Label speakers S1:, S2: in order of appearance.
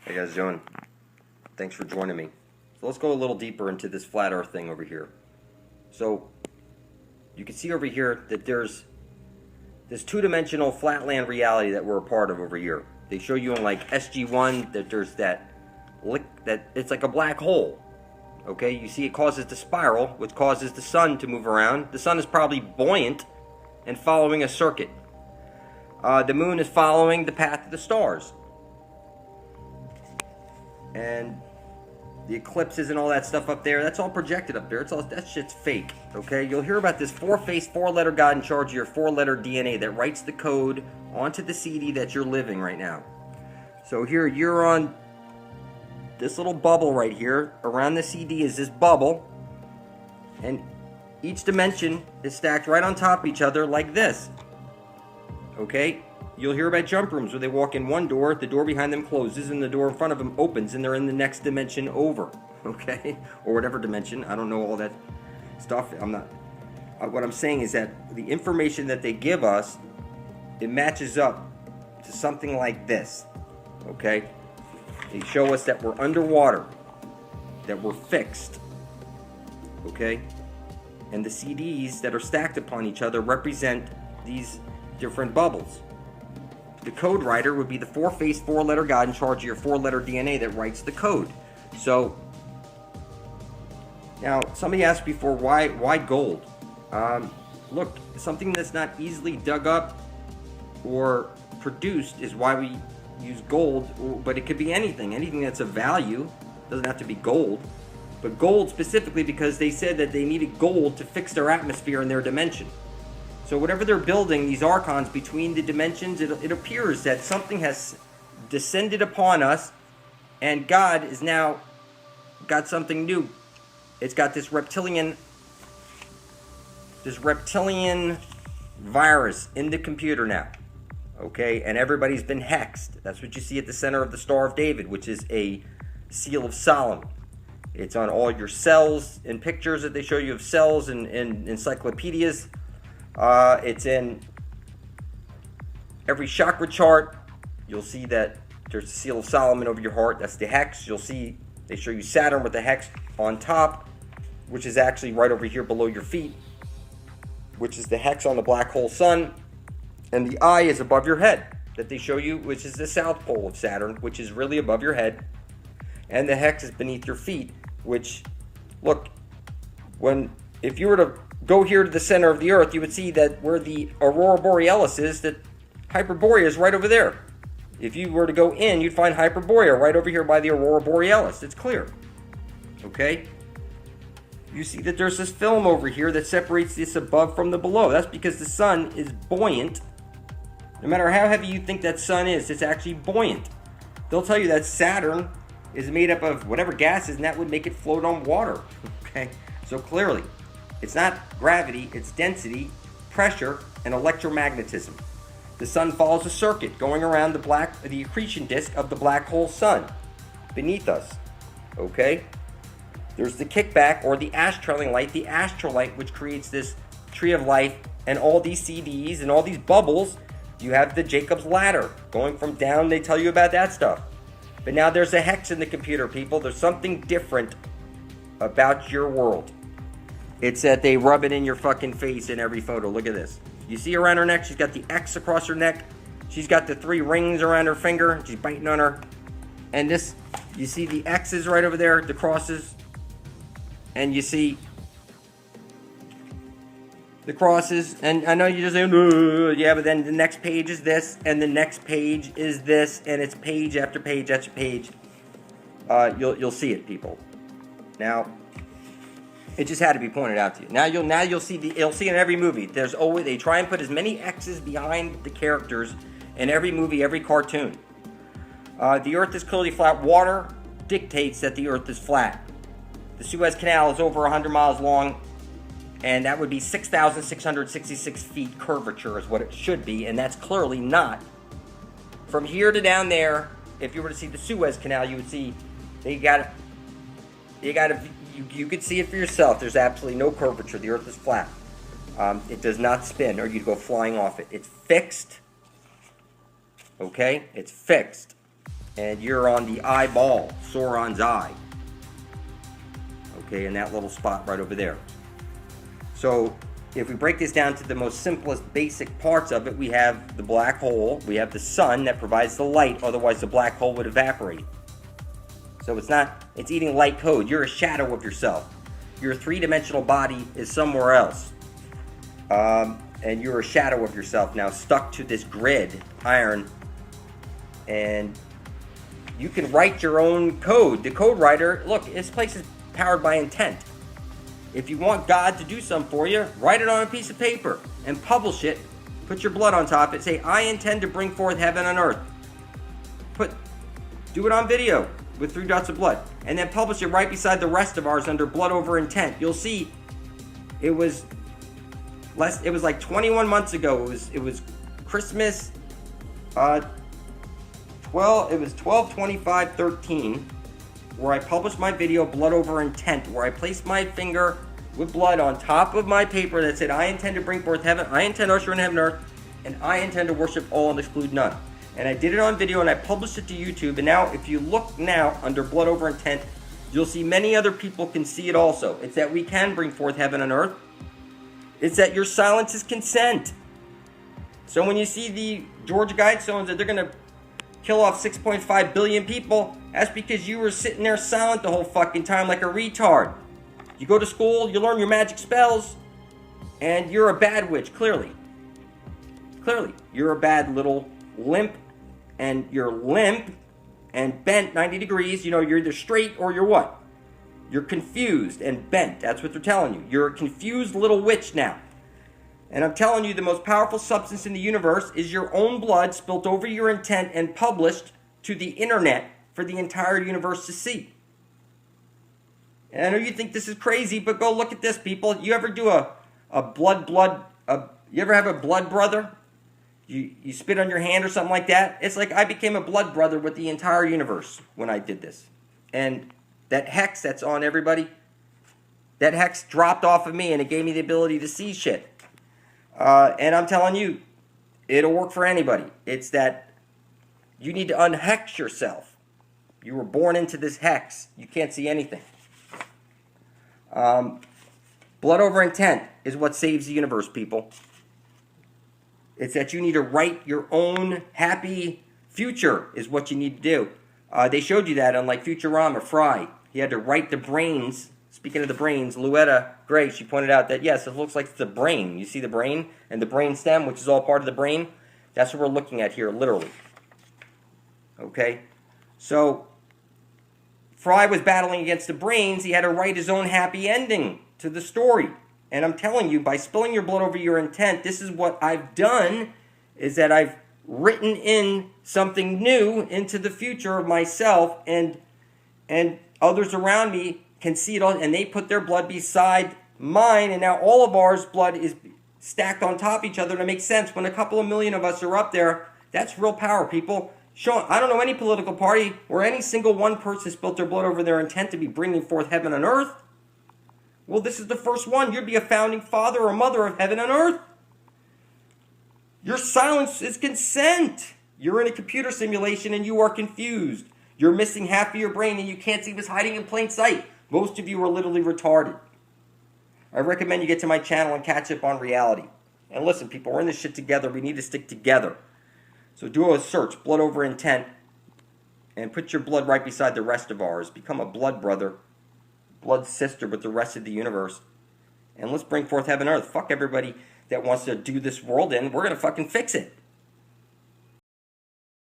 S1: How you guys doing? Thanks for joining me. So let's go a little deeper into this flat earth thing over here. So you can see over here that there's this two-dimensional flatland reality that we're a part of over here. They show you in like SG1 that there's that it's like a black hole. Okay, you see it causes the spiral, which causes the sun to move around. The sun is probably buoyant and following a circuit. The moon is following the path of the stars. And the eclipses and all that stuff up there, that's all projected up there. That shit's fake. Okay, you'll hear about this four-faced, four-letter God in charge of your four-letter DNA that writes the code onto the CD that you're living right now. So here you're on this little bubble right here. Around the CD is this bubble, and each dimension is stacked right on top of each other like this. Okay, you'll hear about jump rooms where they walk in one door, the door behind them closes, and the door in front of them opens, and they're in the next dimension over. Okay, or whatever dimension. I don't know all that stuff. What I'm saying is that the information that they give us, it matches up to something like this. Okay, they show us that we're underwater, that we're fixed. Okay, and the CDs that are stacked upon each other represent these different bubbles. The code writer would be the four-faced, four-letter God in charge of your four-letter DNA that writes the code. So now somebody asked before, why gold? Look, something that's not easily dug up or produced is why we use gold, but it could be anything that's of value. It doesn't have to be gold, but gold specifically because they said that they needed gold to fix their atmosphere in their dimension. So whatever they're building, these archons between the dimensions, it appears that something has descended upon us, and God is now got something new. It's got this reptilian virus in the computer now. Okay, and everybody's been hexed. That's what you see at the center of the Star of David, which is a seal of Solomon. It's on all your cells and pictures that they show you of cells and encyclopedias. It's in every chakra chart. You'll see that there's a seal of Solomon over your heart. That's the hex. You'll see they show you Saturn with the hex on top, which is actually right over here below your feet, which is the hex on the black hole sun. And the eye is above your head that they show you, which is the south pole of Saturn, which is really above your head. And the hex is beneath your feet, which, look, if you were to go here to the center of the earth, you would see that where the aurora borealis is, that Hyperborea is right over there. If you were to go in, you'd find Hyperborea right over here by the aurora borealis. It's clear. Okay? You see that there's this film over here that separates this above from the below. That's because the sun is buoyant. No matter how heavy you think that sun is, it's actually buoyant. They'll tell you that Saturn is made up of whatever gases, and that would make it float on water. Okay? So clearly, it's not gravity, it's density, pressure, and electromagnetism. The sun follows a circuit going around the accretion disk of the black hole sun beneath us. Okay? There's the kickback or the astrailing light, the astrolight, which creates this tree of life, and all these CDs and all these bubbles. You have the Jacob's ladder going from down. They tell you about that stuff. But now there's a hex in the computer, people. There's something different about your world. It's that they rub it in your fucking face in every photo. Look at this. You see around her neck, she's got the X across her neck. She's got the 3 rings around her finger. She's biting on her. And this, you see the X's right over there, the crosses. And you see the crosses. And I know you're just saying, yeah, but then the next page is this, and the next page is this, and it's page after page after page. You'll see it, people. Now, it just had to be pointed out to you. Now you'll see you'll see in every movie. There's always, they try and put as many X's behind the characters in every movie, every cartoon. The Earth is clearly flat. Water dictates that the Earth is flat. The Suez Canal is over 100 miles long, and that would be 6,666 feet curvature is what it should be, and that's clearly not. From here to down there, if you were to see the Suez Canal, you would see you could see it for yourself. There's absolutely no curvature. The Earth is flat. It does not spin, or you'd go flying off it. It's fixed. Okay? It's fixed. And you're on the eyeball, Sauron's eye. Okay, in that little spot right over there. So if we break this down to the most simplest basic parts of it, we have the black hole, we have the sun that provides the light, otherwise the black hole would evaporate. So it's eating light code. You're a shadow of yourself. Your three-dimensional body is somewhere else. And you're a shadow of yourself now, stuck to this grid, iron, and you can write your own code. The code writer, look, this place is powered by intent. If you want God to do something for you, write it on a piece of paper and publish it. Put your blood on top of it. Say, I intend to bring forth heaven and earth. Do it on video with 3 dots of blood. And then publish it right beside the rest of ours under blood over intent. You'll see it was like 21 months ago. It was Christmas, it was 12/25/13, where I published my video, Blood Over Intent, where I placed my finger with blood on top of my paper that said, I intend to bring forth heaven, I intend to usher in heaven and earth, and I intend to worship all and exclude none. And I did it on video and I published it to YouTube, and now if you look now under Blood Over Intent, you'll see many other people can see it also. It's that we can bring forth heaven and earth. It's that your silence is consent. So when you see the Georgia Guidestones that they're going to kill off 6.5 billion people, that's because you were sitting there silent the whole fucking time like a retard. You go to school, you learn your magic spells, and you're a bad witch, clearly. Clearly, you're a bad little limp, and you're limp and bent 90 degrees. You know, you're either straight or you're what? You're confused and bent. That's what they're telling you. You're a confused little witch now. And I'm telling you, the most powerful substance in the universe is your own blood spilt over your intent and published to the internet for the entire universe to see. And I know you think this is crazy, but go look at this, people. You ever do you ever have a blood brother? You spit on your hand or something like that? It's like I became a blood brother with the entire universe when I did this. And that hex that's on everybody, that hex dropped off of me and it gave me the ability to see shit. And I'm telling you, it'll work for anybody. It's that you need to unhex yourself. You were born into this hex. You can't see anything. Blood over intent is what saves the universe, people. It's that you need to write your own happy future is what you need to do. They showed you that on like Futurama, Fry. He had to write the brains. Speaking of the brains, Luetta Gray, she pointed out that, yes, it looks like it's the brain. You see the brain and the brain stem, which is all part of the brain? That's what we're looking at here, literally. Okay? So, Fry was battling against the brains. He had to write his own happy ending to the story. And I'm telling you, by spilling your blood over your intent, this is what I've done, is that I've written in something new into the future of myself, and others around me can see it all, and they put their blood beside mine, and now all of ours blood is stacked on top of each other, and it makes sense. When a couple of million of us are up there, that's real power, people. I don't know any political party where any single one person spilled their blood over their intent to be bringing forth heaven and earth. Well, this is the first one. You'd be a founding father or mother of heaven and earth. Your silence is consent. You're in a computer simulation and you are confused. You're missing half of your brain and you can't see what's hiding in plain sight. Most of you are literally retarded. I recommend you get to my channel and catch up on reality. And listen, people, we're in this shit together. We need to stick together. So do a search, blood over intent, and put your blood right beside the rest of ours. Become a blood brother, blood sister with the rest of the universe. And let's bring forth heaven and earth. Fuck everybody that wants to do this world in. We're going to fucking fix it.